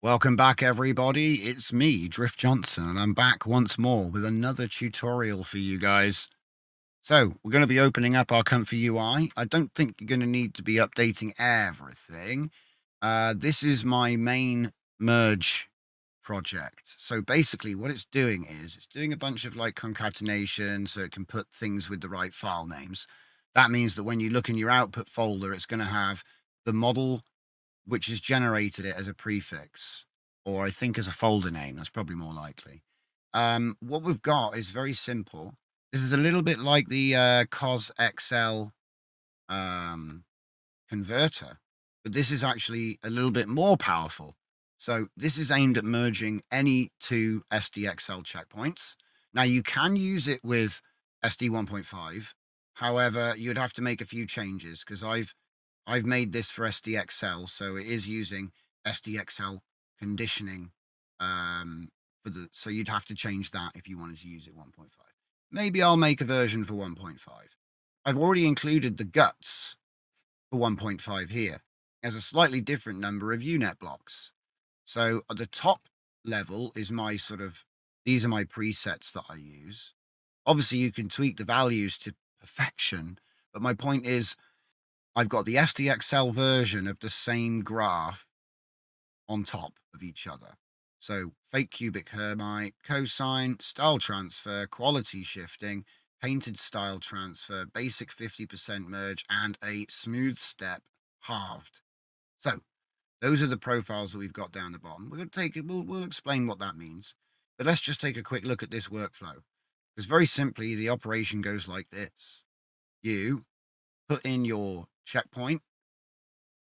Welcome back, everybody. It's me, Drift Johnson, and I'm back once more with another tutorial for you guys. So, we're going to be opening up our comfyui. I don't think you're going to need to be updating everything. This is my main merge project. So, basically, what it's doing is it's doing a bunch of like concatenation so it can put things with the right file names. That means that when you look in your output folder, it's going to have the model which has generated it as a prefix, or I think as a folder name. That's probably more likely. What we've got is very simple. This is a little bit like the cosXL converter, but this is actually a little bit more powerful. So this is aimed at merging any two SDXL checkpoints. Now you can use it with SD1.5. However, you'd have to make a few changes because I've made this for SDXL, so it is using SDXL conditioning so you'd have to change that if you wanted to use it 1.5. Maybe I'll make a version for 1.5. I've already included the guts for 1.5 here. There's a slightly different number of UNet blocks. So at the top level is my these are my presets that I use. Obviously, you can tweak the values to perfection, but my point is I've got the SDXL version of the same graph on top of each other. So fake cubic Hermite, cosine, style transfer, quality shifting, painted style transfer, basic 50% merge, and a smooth step halved. So those are the profiles that we've got down the bottom. We're going to take it, we'll explain what that means. But let's just take a quick look at this workflow. Because very simply, the operation goes like this. You put in your checkpoint,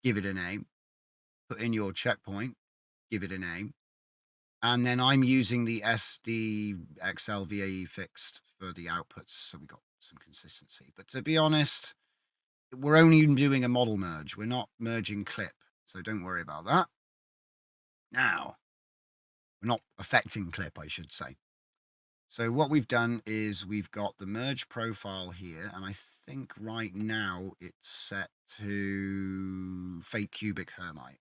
give it a name, put in your checkpoint, give it a name. And then I'm using the SDXL VAE fixed for the outputs. So we got some consistency. But to be honest, we're only doing a model merge. We're not merging clip. So don't worry about that. Now, we're not affecting clip, I should say. So what we've done is we've got the merge profile here, and I think right now it's set to fake cubic Hermite.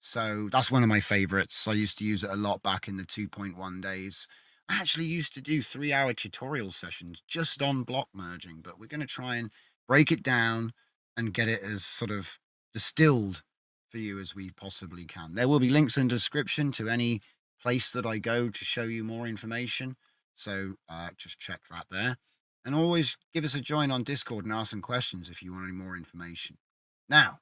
So that's one of my favorites. I used to use it a lot back in the 2.1 days. I actually used to do 3-hour tutorial sessions just on block merging, but we're going to try and break it down and get it as sort of distilled for you as we possibly can. There will be links in the description to any place that I go to show you more information. So just check that there. And always give us a join on Discord and ask some questions if you want any more information. Now,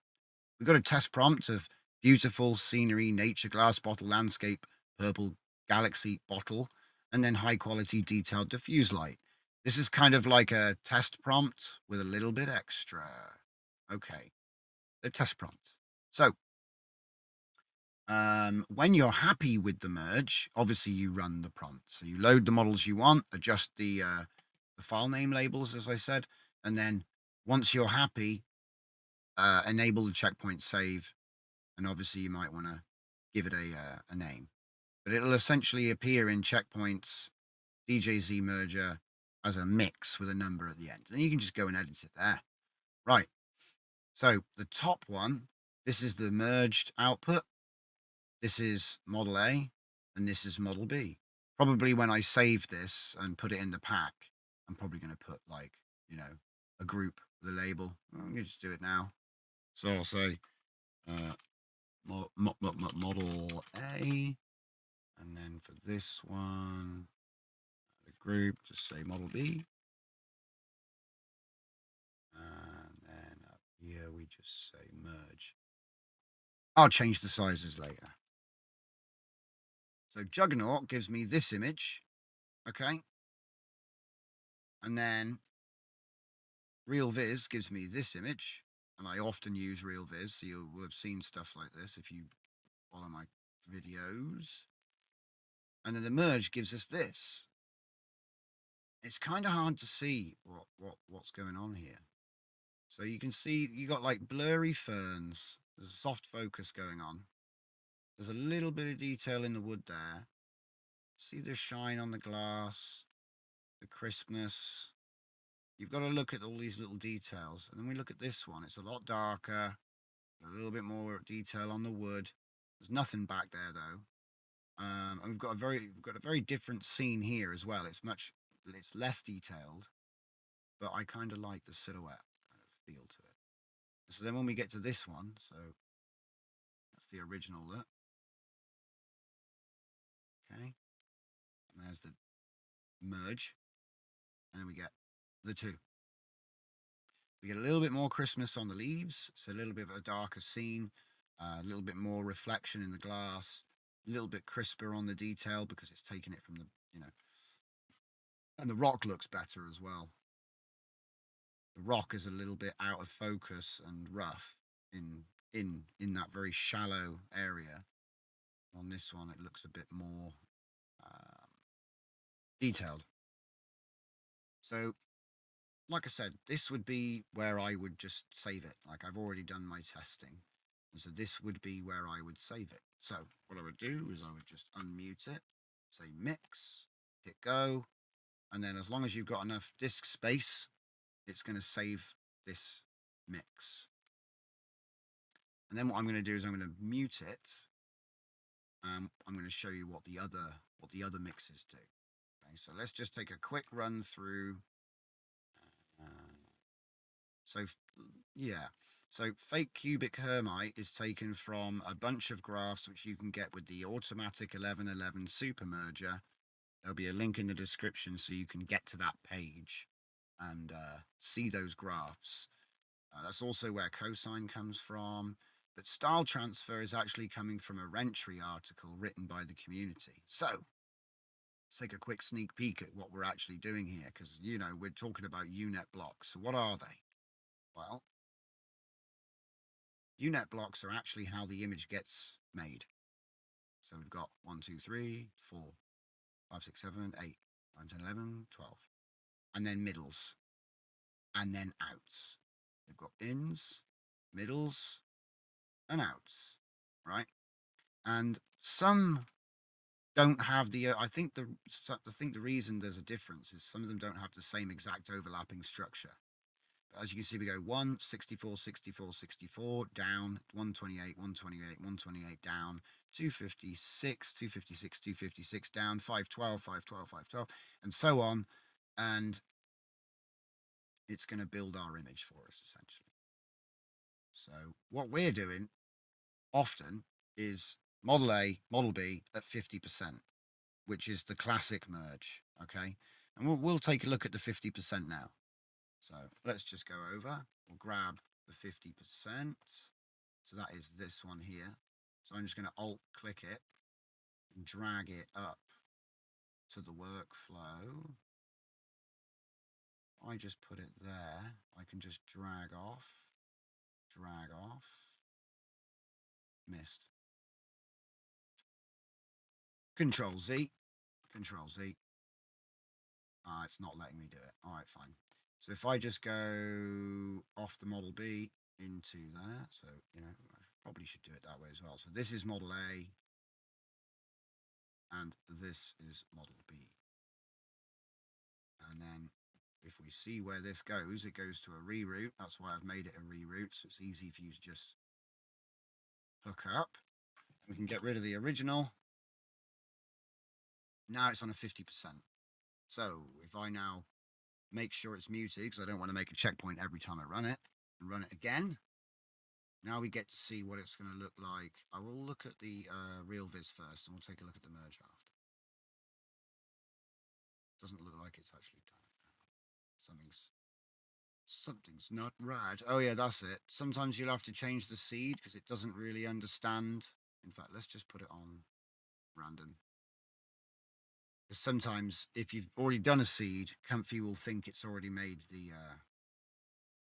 we've got a test prompt of beautiful scenery, nature, glass bottle, landscape, purple galaxy bottle, and then high quality detailed diffuse light. This is kind of like a test prompt with a little bit extra. Okay, the test prompt. So, when you're happy with the merge, obviously you run the prompt. So you load the models you want, adjust the file name labels, as I said, and then once you're happy, enable the checkpoint save. And obviously you might want to give it a name, but it'll essentially appear in checkpoints DJZ merger as a mix with a number at the end, and you can just go and edit it there. Right, so the top one, this is the merged output, this is model A, and this is model B. Probably when I save this and put it in the pack, I'm probably going to put like, a group with a label. I'm going to just do it now. So I'll say model A, and then for this one, the group, just say model B. And then up here, we just say merge. I'll change the sizes later. So Juggernaut gives me this image, okay? And then RealViz gives me this image, and I often use RealViz, so you will have seen stuff like this if you follow my videos. And then the merge gives us this. It's kind of hard to see what's going on here. So you can see you got like blurry ferns. There's a soft focus going on. There's a little bit of detail in the wood there. See the shine on the glass, the crispness. You've got to look at all these little details. And then we look at this one. It's a lot darker, a little bit more detail on the wood. There's nothing back there though. And we've got a very different scene here as well. It's less detailed, but I kind of like the silhouette kind of feel to it. So then when we get to this one, so that's the original look. Okay. And there's the merge. And then we get the two. We get a little bit more crispness on the leaves. So a little bit of a darker scene, a little bit more reflection in the glass, a little bit crisper on the detail because it's taken it from the, and the rock looks better as well. The rock is a little bit out of focus and rough in that very shallow area. On this one, it looks a bit more detailed. So, like I said, this would be where I would just save it. Like I've already done my testing. And so this would be where I would save it. So what I would do is I would just unmute it, say mix, hit go. And then as long as you've got enough disk space, it's going to save this mix. And then what I'm going to do is I'm going to mute it. I'm going to show you what the other mixes do. Okay, so let's just take a quick run through. So fake cubic hermite is taken from a bunch of graphs which you can get with the automatic 1111 super merger. There'll be a link in the description so you can get to that page and see those graphs. That's also where cosine comes from. But style transfer is actually coming from a Rentry article written by the community. So let's take a quick sneak peek at what we're actually doing here, because, we're talking about UNet blocks. So what are they? Well, UNet blocks are actually how the image gets made. So we've got 1, 2, 3, 4, 5, 6, 7, 8, 9, 10, 11, 12. And then middles. And then outs. We've got ins, middles, and outs, right? And some don't have the, I think the reason there's a difference is some of them don't have the same exact overlapping structure. But as you can see, we go 1, 64, 64, 64, down, 128, 128, 128, down, 256, 256, 256, down, 512, 512, 512, and so on. And it's going to build our image for us, essentially. So what we're doing often is model A, model B at 50%, which is the classic merge, okay? And we'll take a look at the 50% now. So let's just go over. We'll grab the 50%. So that is this one here. So I'm just going to alt-click it and drag it up to the workflow. I just put it there. I can just drag off, missed. Control Z. It's not letting me do it. All right, fine. So if I just go off the model B into there, so, I probably should do it that way as well. So this is model A, and this is model B. And then if we see where this goes, it goes to a reroute. That's why I've made it a reroute, so it's easy for you to just hook up. We can get rid of the original. Now it's on a 50%. So if I now make sure it's muted, because I don't want to make a checkpoint every time I run it, and run it again, now we get to see what it's going to look like. I will look at the real viz first, and we'll take a look at the merge after. Doesn't look like it's actually done it. Something's not right. Oh yeah, that's it. Sometimes you'll have to change the seed because it doesn't really understand. In fact, let's just put it on random. Because sometimes if you've already done a seed, Comfy will think it's already made the,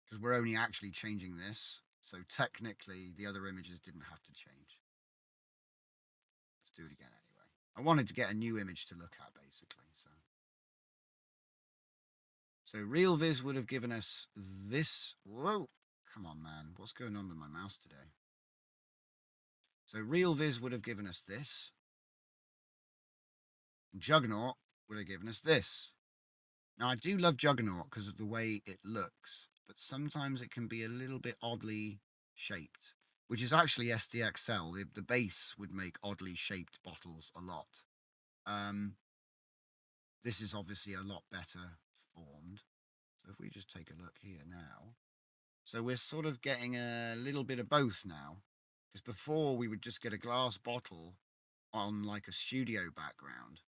because we're only actually changing this. So technically the other images didn't have to change. Let's do it again anyway. I wanted to get a new image to look at basically. So RealViz would have given us this. Whoa, come on, man. What's going on with my mouse today? So RealViz would have given us this. Juggernaut would have given us this. Now, I do love Juggernaut because of the way it looks, but sometimes it can be a little bit oddly shaped. which is actually SDXL. The base would make oddly shaped bottles a lot. This is obviously a lot better formed. So if we just take a look here now. So we're sort of getting a little bit of both now. Because before we would just get a glass bottle on like a studio background.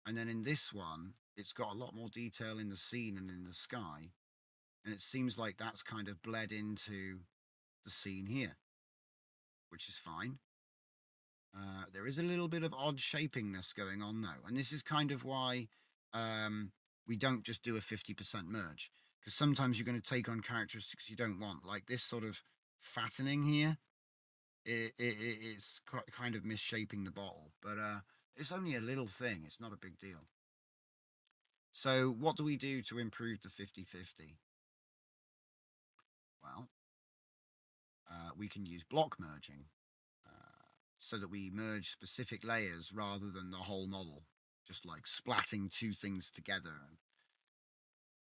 And then in this one, it's got a lot more detail in the scene and in the sky. And it seems like that's kind of bled into the scene here, which is fine. There is a little bit of odd shapingness going on though. And this is kind of why we don't just do a 50% merge. Because sometimes you're going to take on characteristics you don't want. Like this sort of fattening here. It's kind of misshaping the bottle. But it's only a little thing. It's not a big deal. So what do we do to improve the 50-50? Well, we can use block merging so that we merge specific layers rather than the whole model, just like splatting two things together. And,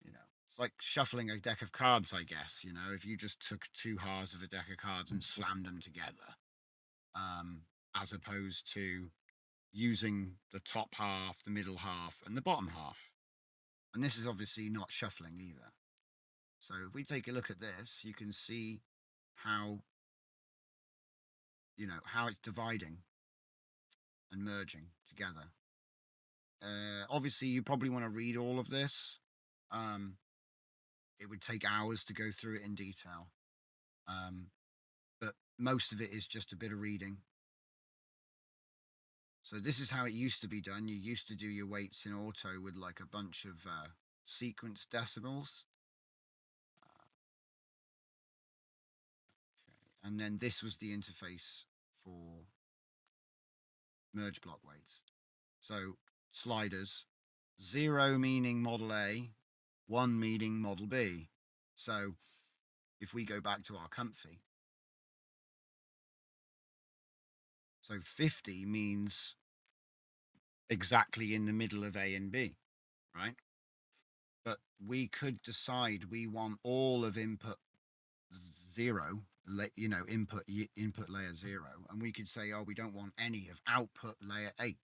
you know, it's like shuffling a deck of cards, I guess. You know, if you just took two halves of a deck of cards and slammed them together, as opposed to using the top half, the middle half, and the bottom half. And this is obviously not shuffling either. So if we take a look at this, you can see how, how it's dividing and merging together. Obviously, you probably want to read all of this. It would take hours to go through it in detail. But most of it is just a bit of reading. So this is how it used to be done. You used to do your weights in auto with like a bunch of sequence decimals. Okay. And then this was the interface for merge block weights. So sliders, 0 meaning model A, 1 meaning model B. So if we go back to our comfy, so 50 means exactly in the middle of A and B, right? But we could decide we want all of input 0, input layer 0, and we could say, oh, we don't want any of output layer 8,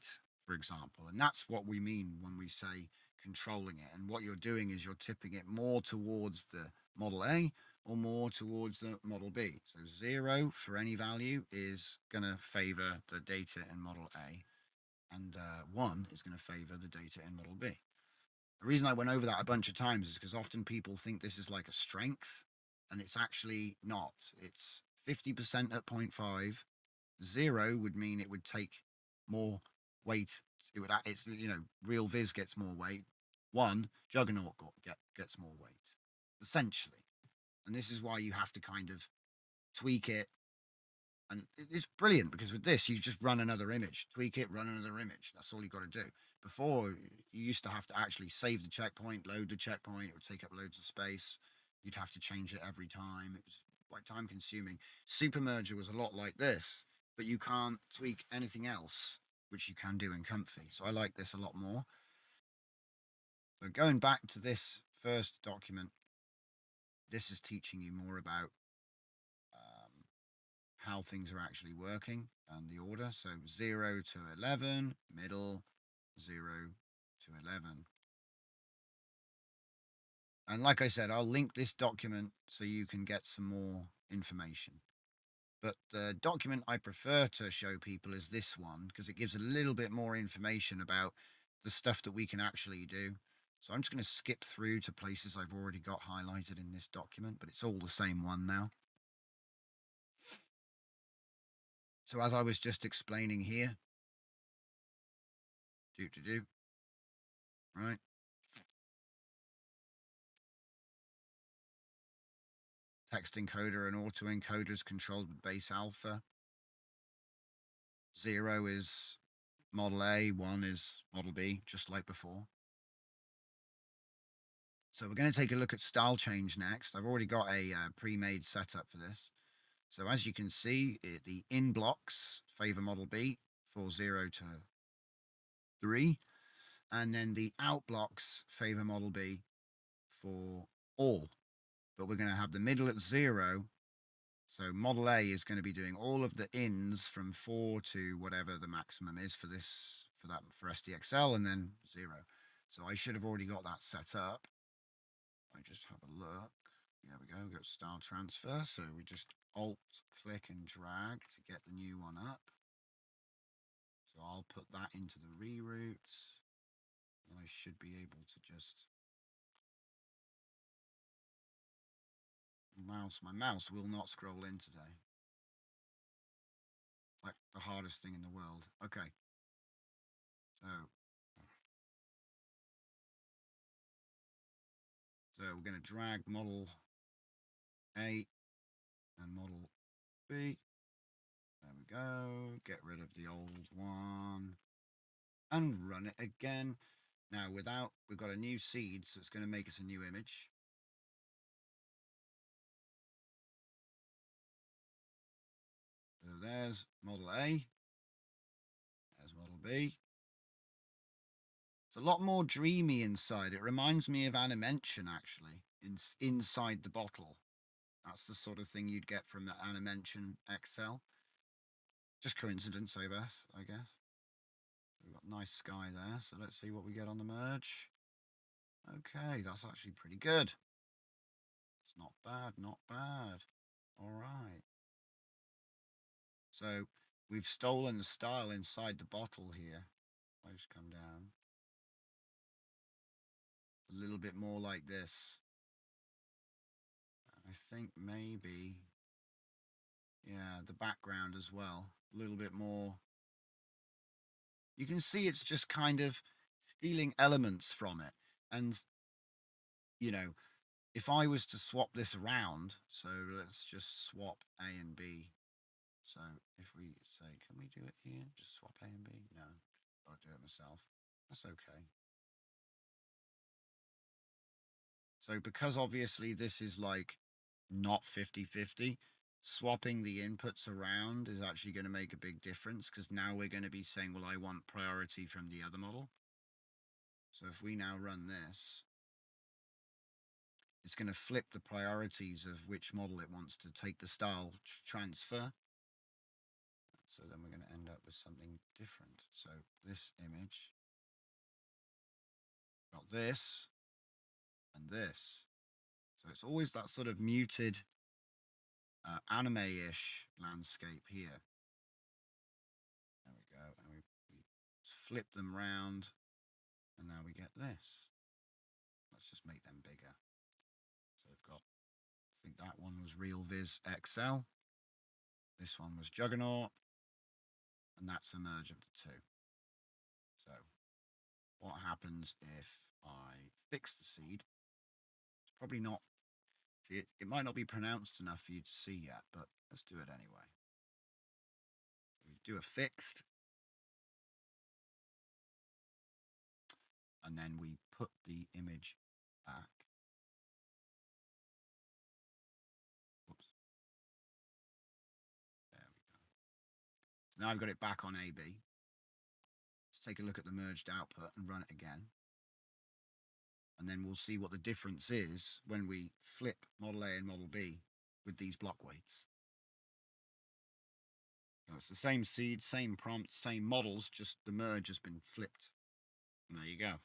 for example. And that's what we mean when we say controlling it. And what you're doing is you're tipping it more towards the model A or more towards the model B. So 0 for any value is going to favor the data in model A, and 1 is going to favor the data in model B. The reason I went over that a bunch of times is because often people think this is like a strength, and it's actually not. It's 50% at 0.5. 0 would mean it would take more weight. It's real Viz gets more weight. 1 Juggernaut gets more weight, essentially. And this is why you have to kind of tweak it. And it's brilliant because with this, you just run another image, tweak it, run another image. That's all you got to do. Before, you used to have to actually save the checkpoint, load the checkpoint. It would take up loads of space. You'd have to change it every time. It was quite time consuming. Super Merger was a lot like this, but you can't tweak anything else, which you can do in Comfy. So I like this a lot more. So going back to this first document, this is teaching you more about how things are actually working and the order. So 0 to 11, middle, 0 to 11. And like I said, I'll link this document so you can get some more information. But the document I prefer to show people is this one, because it gives a little bit more information about the stuff that we can actually do. So I'm just going to skip through to places I've already got highlighted in this document, but it's all the same one now. So as I was just explaining here, right? Text encoder and auto encoder is controlled with base alpha. 0 is model A, 1 is model B, just like before. So we're going to take a look at style change next. I've already got a pre-made setup for this. So as you can see, the in blocks favor model B for 0 to 3. And then the out blocks favor model B for all. But we're going to have the middle at 0 So model A is going to be doing all of the ins from 4 to whatever the maximum is for this, for SDXL, and then 0. So I should have already got that set up. I just have a look. There we go. Go style transfer. So we just alt click and drag to get the new one up. So I'll put that into the reroute. And I should be able to just my mouse will not scroll in today. Like the hardest thing in the world. Okay. So we're going to drag model A and model B. There we go. Get rid of the old one and run it again. Now we've got a new seed, so it's going to make us a new image. So there's model A. There's model B. It's a lot more dreamy inside. It reminds me of Animention, actually, inside the bottle. That's the sort of thing you'd get from the Animention XL. Just coincidence, I guess. We've got nice sky there, so let's see what we get on the merge. Okay, that's actually pretty good. It's not bad, not bad. All right. So we've stolen the style inside the bottle here. I just come down. A little bit more like this. I think maybe, yeah, the background as well. A little bit more. You can see it's just kind of stealing elements from it. And, you know, if I was to swap this around, so let's just swap A and B. So if we say, can we do it here? Just swap A and B? No, I'll do it myself. That's okay. So because obviously this is like not 50-50, swapping the inputs around is actually going to make a big difference, because now we're going to be saying, well, I want priority from the other model. So if we now run this, it's going to flip the priorities of which model it wants to take the style transfer. So then we're going to end up with something different. So this image got this and this. So it's always that sort of muted anime-ish landscape here. There we go. And we flip them round, and now we get this. Let's just make them bigger. So we've got, I think that one was RealViz XL. This one was Juggernaut. And that's a merge of the two. So what happens if I fix the seed? It's probably not, it might not be pronounced enough for you to see yet, but let's do it anyway. We do a fixed, and then we put the image back. Whoops. There we go. Now I've got it back on AB. Let's take a look at the merged output and run it again. And then we'll see what the difference is when we flip model A and model B with these block weights. So it's the same seed, same prompt, same models, just the merge has been flipped. And there you go.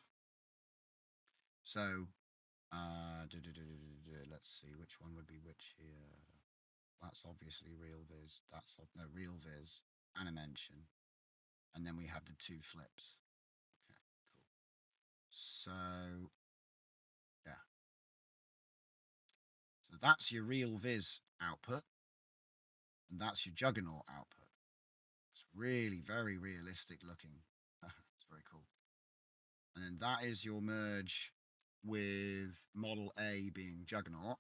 So, let's see, which one would be which here? That's obviously RealViz. That's no RealViz, Animention, and then we have the two flips. Okay, cool. So, yeah. So that's your RealViz output, and that's your Juggernaut output. It's really very realistic looking. It's very cool. And then that is your merge with model A being Juggernaut.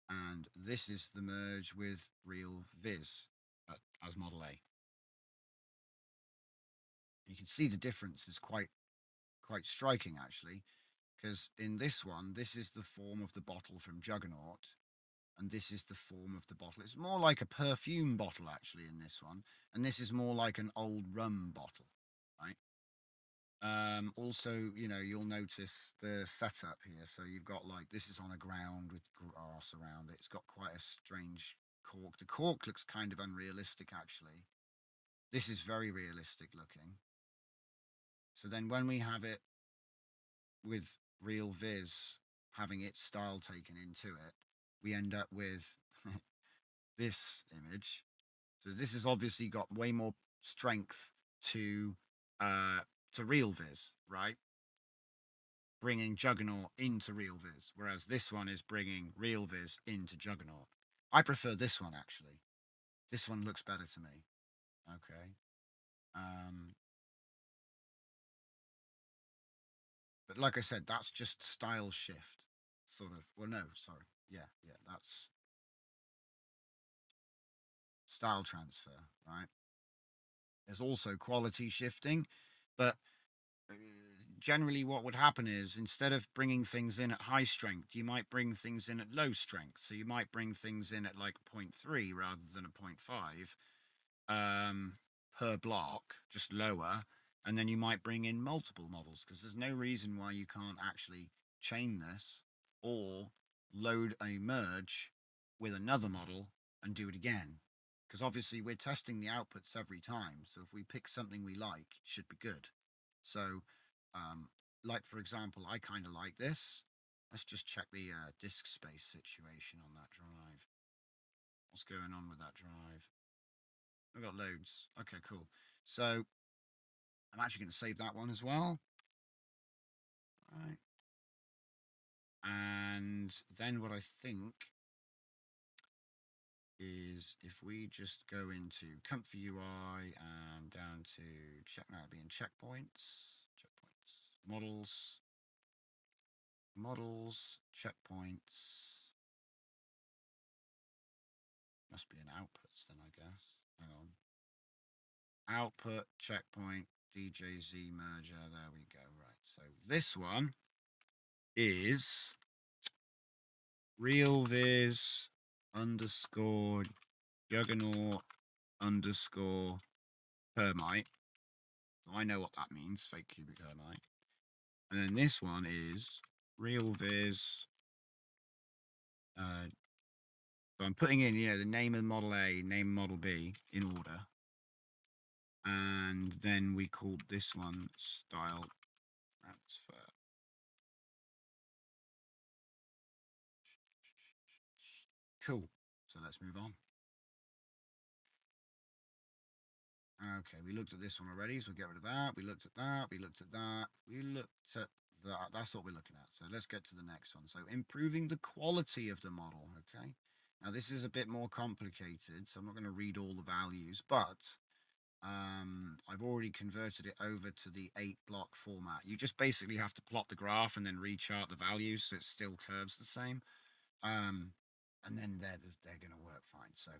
And this is the merge with RealViz as model A. You can see the difference is quite striking, actually, because in this one, this is the form of the bottle from Juggernaut, and this is the form of the bottle. It's more like a perfume bottle, actually, in this one, and this is more like an old rum bottle, right? Also, you know, you'll notice the setup here. So you've got like, this is on a ground with grass around it. It's got quite a strange cork. The cork looks kind of unrealistic, actually. This is very realistic looking. So then when we have it with Real Viz having its style taken into it, we end up with this image. So this has obviously got way more strength to Real Viz, right? Bringing Juggernaut into Real Viz, whereas this one is bringing Real Viz into Juggernaut. I prefer this one, actually. This one looks better to me. Okay. But like I said, that's just style shift, sort of. Well, no, sorry. Yeah, that's style transfer, right? There's also quality shifting, but generally what would happen is instead of bringing things in at high strength, you might bring things in at low strength. So you might bring things in at like 0.3 rather than a 0.5 per block, just lower. And then you might bring in multiple models because there's no reason why you can't actually chain this or load a merge with another model and do it again. Because obviously we're testing the outputs every time. So if we pick something we like, it should be good. So like for example, I kind of like this. Let's just check the disk space situation on that drive. What's going on with that drive? I've got loads. Okay, cool. So I'm actually going to save that one as well. All right. And then what I think is if we just go into comfyui and down to check now being checkpoints, models, checkpoints. Must be an outputs then, I guess. Hang on. Output, checkpoint, DJZ merger. There we go. Right. So this one is realviz underscore juggernaut underscore hermite. So I know what that means, fake cubic hermite. And then this one is realviz. So I'm putting in, the name of model A, name of model B in order. And then we called this one style transfer. Cool. So let's move on. Okay, we looked at this one already, so we'll get rid of that. We looked at that. We looked at that. We looked at that. That's what we're looking at. So let's get to the next one. So improving the quality of the model. Okay. Now this is a bit more complicated, so I'm not going to read all the values, but I've already converted it over to the 8-block format. You just basically have to plot the graph and then rechart the values so it still curves the same. And then they're going to work fine. So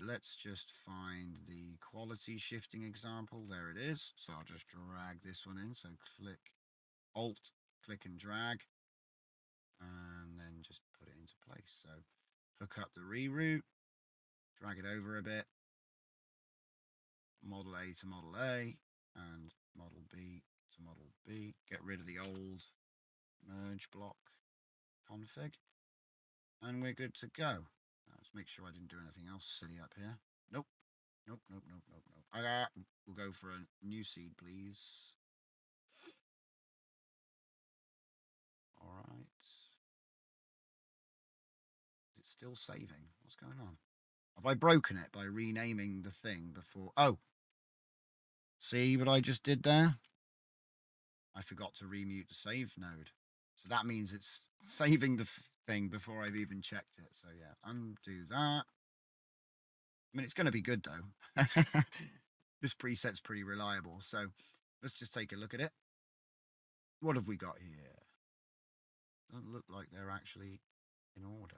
let's just find the quality shifting example. There it is. So I'll just drag this one in. So click Alt, click and drag, and then just put it into place. So hook up the reroute, drag it over a bit, model A to model A, and model B to model B. Get rid of the old merge block config, and we're good to go. Let's make sure I didn't do anything else silly up here. Nope. We'll go for a new seed, please. All right. Is it still saving? What's going on? Have I broken it by renaming the thing before? Oh, see what I just did there? I forgot to remute the save node. So that means it's saving the thing before I've even checked it. So yeah, undo that. I mean, it's going to be good though. This preset's pretty reliable. So let's just take a look at it. What have we got here? Doesn't look like they're actually in order.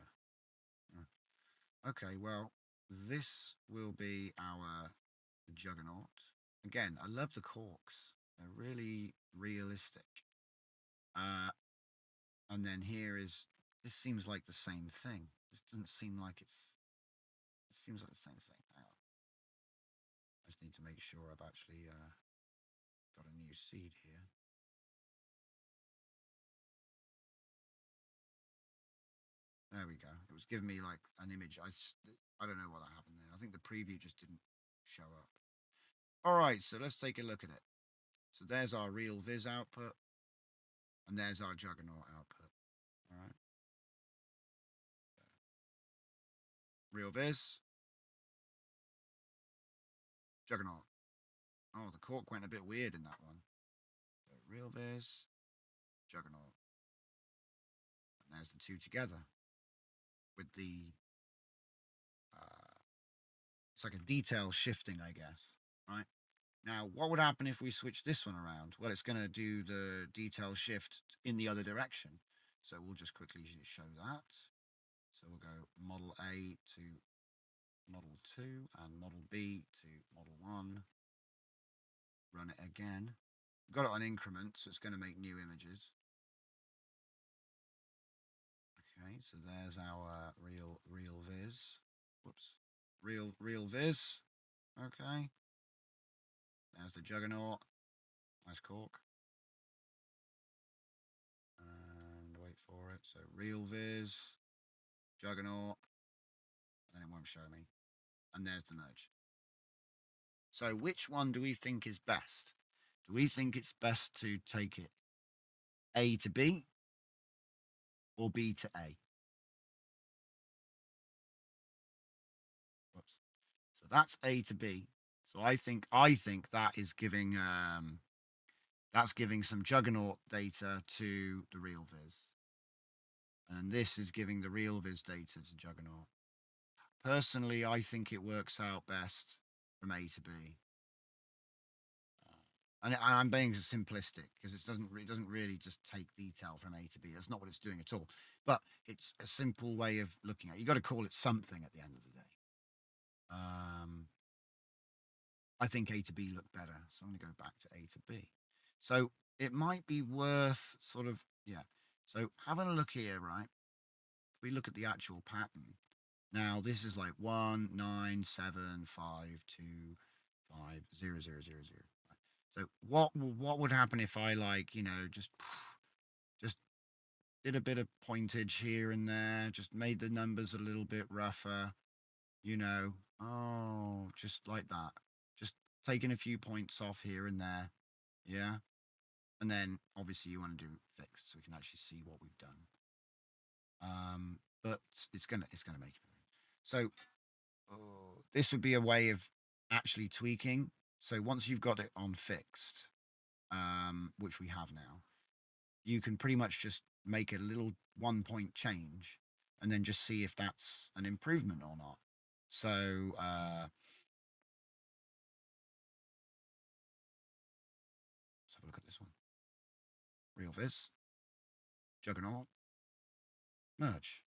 Okay, well, this will be our Juggernaut. Again, I love the corks. They're really realistic. And then this seems like the same thing. This doesn't seem like it seems like the same thing. Hang on. I just need to make sure I've actually got a new seed here. There we go. was giving me like an image. I don't know what that happened there. I think the preview just didn't show up. All right, so let's take a look at it. So there's our real viz output, and there's our juggernaut output. All right. Real viz, juggernaut. Oh, the cork went a bit weird in that one. So real viz, juggernaut. And there's the two together with the it's like a detail shifting, I guess, right? Now, what would happen if we switch this one around? Well, it's going to do the detail shift in the other direction. So we'll just quickly show that. So we'll go model A to model 2 and model B to model 1. Run it again. We've got it on increment, so it's going to make new images. Okay, so there's our real viz. Whoops. Real viz. Okay. There's the juggernaut. Nice cork. And wait for it. So real viz, juggernaut, and it won't show me. And there's the merge. So which one do we think is best? Do we think it's best to take it A to B or B to A? Whoops. So that's A to B. So I think that is giving that's giving some juggernaut data to the real viz. And this is giving the real viz data to juggernaut. Personally, I think it works out best from A to B. And I'm being simplistic because it doesn't really just take detail from A to B. That's not what it's doing at all. But it's a simple way of looking at it. You got to call it something at the end of the day. I think A to B look better, so I'm going to go back to A to B. So it might be worth sort of So having a look here, right? If we look at the actual pattern. Now this is like 1 9 7 5 2 5 0 0 0 0. So what would happen if I just did a bit of pointage here and there, just made the numbers a little bit rougher, just like that, just taking a few points off here and there, yeah. And then obviously you want to do fixed so we can actually see what we've done. But it's gonna make it. So this would be a way of actually tweaking. So once you've got it on fixed, which we have now, you can pretty much just make a little 1 point change and then just see if that's an improvement or not. So let's have a look at this one. Real viz, juggernaut, merge.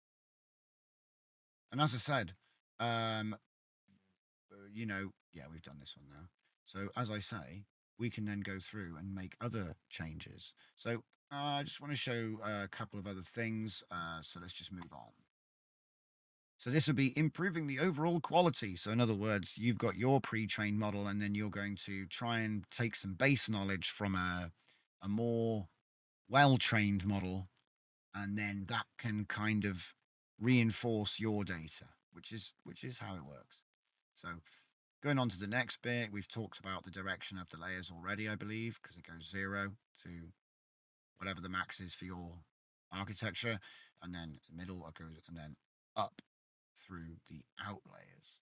And as I said, we've done this one now. So as I say, we can then go through and make other changes. So I just want to show a couple of other things. So let's just move on. So this would be improving the overall quality. So in other words, you've got your pre-trained model, and then you're going to try and take some base knowledge from a more well-trained model, and then that can kind of reinforce your data, which is how it works. So going on to the next bit, we've talked about the direction of the layers already, I believe, because it goes 0 to whatever the max is for your architecture, and then the middle goes, and then up through the out layers.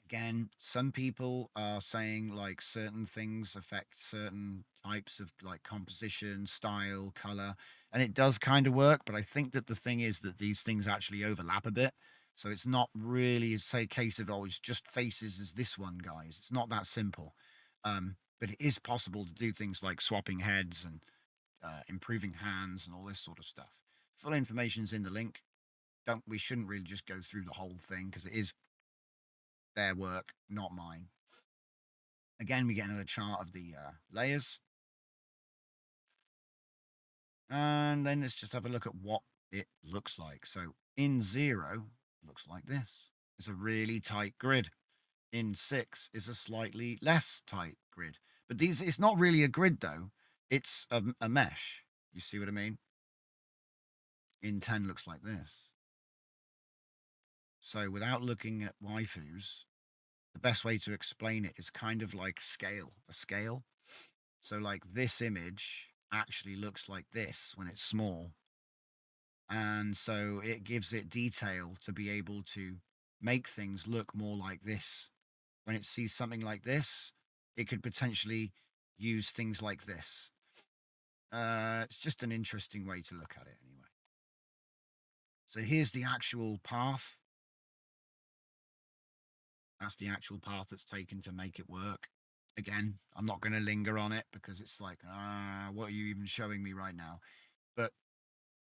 Again, some people are saying like certain things affect certain types of like composition, style, color, and it does kind of work. But I think that the thing is that these things actually overlap a bit. So it's not really say a case of, it's just faces as this one, guys. It's not that simple. But it is possible to do things like swapping heads and improving hands and all this sort of stuff. Full information's in the link. We shouldn't really just go through the whole thing because it is their work, not mine. Again, we get another chart of the layers. And then let's just have a look at what it looks like. So in 0, looks like this. It's a really tight grid. In 6 is a slightly less tight grid. But it's not really a grid though. It's a mesh. You see what I mean? in 10 looks like this. So without looking at waifus, the best way to explain it is kind of like a scale. So like this image actually looks like this when it's small. And so it gives it detail to be able to make things look more like this. When it sees something like this, it could potentially use things like this. It's just an interesting way to look at it anyway. So here's the actual path. That's the actual path that's taken to make it work. Again, I'm not going to linger on it because it's like, what are you even showing me right now? But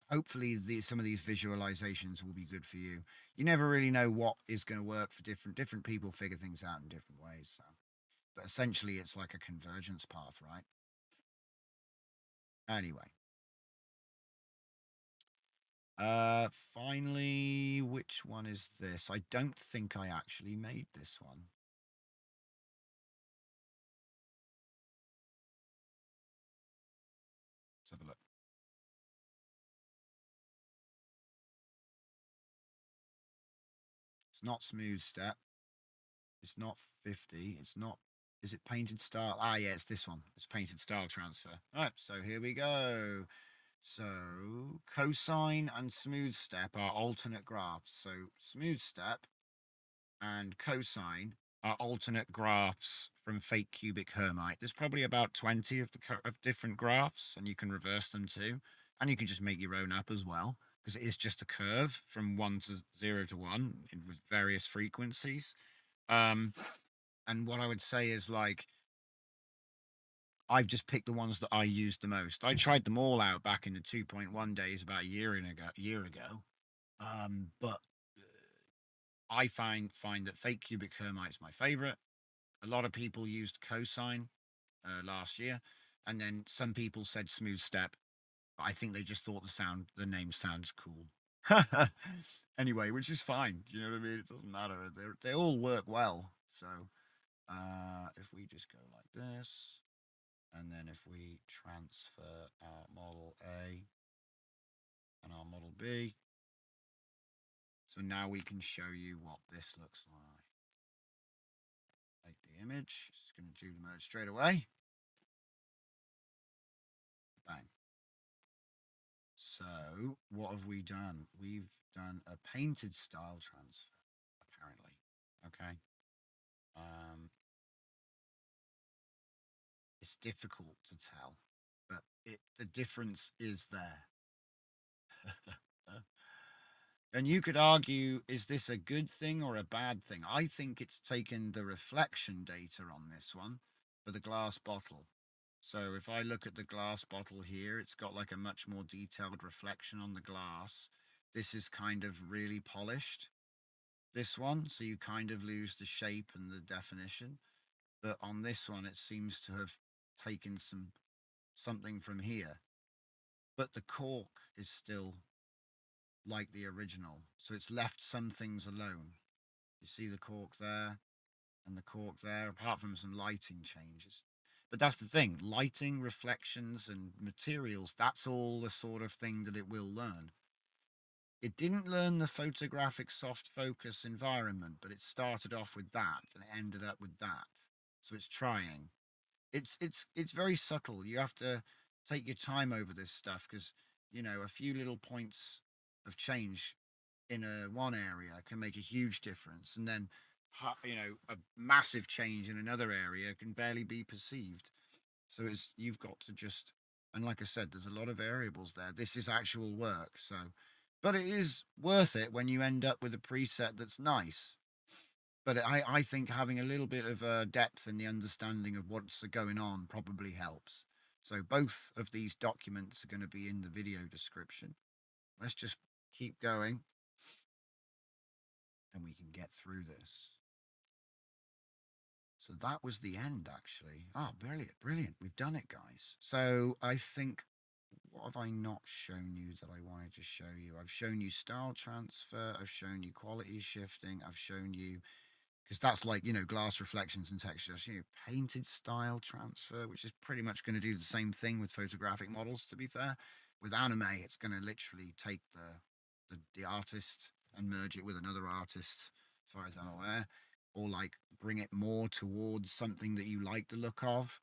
hopefully some of these visualizations will be good for you. You never really know what is going to work for different people. Figure things out in different ways. So. But essentially, it's like a convergence path, right? Anyway. Finally, which one is this? I don't think I actually made this one. Let's have a look. It's not smooth step. It's not 50. It's not. Is it painted style? Ah, yeah, it's this one. It's painted style transfer. All right, so here we go. So cosine and smooth step are alternate graphs. So smooth step and cosine are alternate graphs from fake cubic Hermite. There's probably about 20 of different graphs, and you can reverse them too. And you can just make your own up as well, because it is just a curve from 1 to 0 to 1 with various frequencies. And what I would say is like, I've just picked the ones that I used the most. I tried them all out back in the 2.1 days about a year ago. But I find that fake cubic Hermite's my favorite. A lot of people used cosine last year, and then some people said smooth step. But I think they just thought the name sounds cool. Anyway, which is fine. You know what I mean? It doesn't matter. They all work well. So if we just go like this, and then if we transfer our model A and our model B, so now we can show you what this looks like. Take the image, it's going to do the merge straight away. Bang. So what have we done? We've done a painted style transfer, apparently. Okay. It's difficult to tell, but the difference is there. And you could argue, is this a good thing or a bad thing? I think it's taken the reflection data on this one for the glass bottle. So if I look at the glass bottle here, it's got like a much more detailed reflection on the glass. This is kind of really polished, this one. So you kind of lose the shape and the definition. But on this one, it seems to have taken something from here. But the cork is still like the original. So it's left some things alone. You see the cork there and the cork there, apart from some lighting changes. But that's the thing, lighting, reflections, and materials, that's all the sort of thing that it will learn. It didn't learn the photographic soft focus environment, but it started off with that and it ended up with that. So it's trying. It's very subtle. You have to take your time over this stuff because a few little points of change in one area can make a huge difference, and then a massive change in another area can barely be perceived. So you've got to just, and like I said, there's a lot of variables there. This is actual work, so but it is worth it when you end up with a preset that's nice. But I think having a little bit of depth in the understanding of what's going on probably helps. So both of these documents are going to be in the video description. Let's just keep going and we can get through this. So that was the end, actually. Oh, brilliant, brilliant. We've done it, guys. So I think, what have I not shown you that I wanted to show you? I've shown you style transfer. I've shown you quality shifting. I've shown you, because that's like, glass reflections and textures, painted style transfer, which is pretty much going to do the same thing with photographic models, to be fair. With anime, it's going to literally take the artist and merge it with another artist, as far as I'm aware, or like bring it more towards something that you like the look of.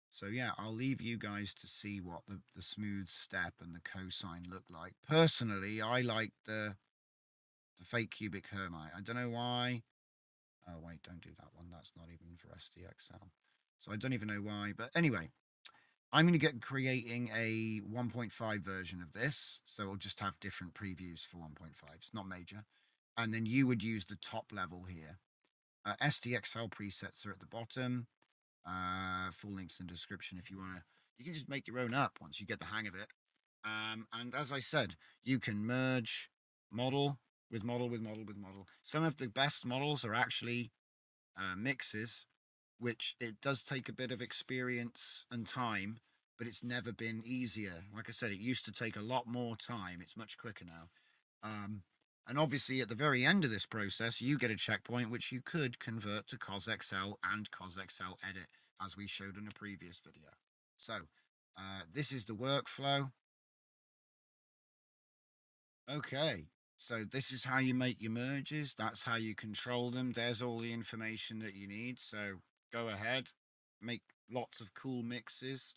So yeah, I'll leave you guys to see what the smooth step and the cosine look like. Personally, I like the fake cubic hermite. I don't know why. Oh wait, don't do that one. That's not even for SDXL. So I don't even know why. But anyway, I'm going to get creating a 1.5 version of this. So it'll just have different previews for 1.5. It's not major. And then you would use the top level here. SDXL presets are at the bottom. Full links in the description if you want to. You can just make your own up once you get the hang of it. And as I said, you can merge model with model with model with model. Some of the best models are actually mixes, which it does take a bit of experience and time, but it's never been easier. Like I said, it used to take a lot more time. It's much quicker now. And obviously, at the very end of this process, you get a checkpoint which you could convert to cosXL and cosXL-edit, as we showed in a previous video. So this is the workflow. Okay, so this is how you make your merges. That's how you control them. There's all the information that you need. So go ahead, make lots of cool mixes.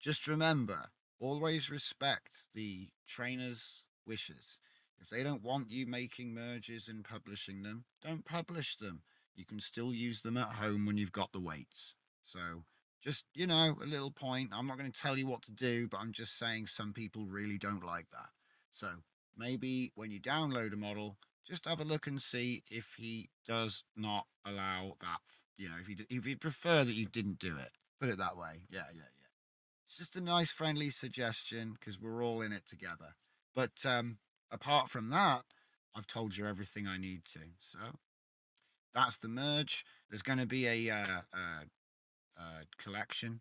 Just remember, always respect the trainer's wishes. If they don't want you making merges and publishing them, don't publish them. You can still use them at home when you've got the weights. So just, a little point. I'm not going to tell you what to do, but I'm just saying some people really don't like that. So maybe when you download a model, just have a look and see if he does not allow that. If you prefer that you didn't do it, put it that way. Yeah. It's just a nice, friendly suggestion because we're all in it together. But apart from that, I've told you everything I need to. So that's the merge. There's going to be a collection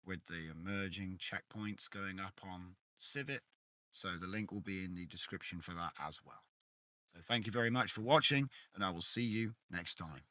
with the merging checkpoints going up on Civet. So the link will be in the description for that as well. So thank you very much for watching, and I will see you next time.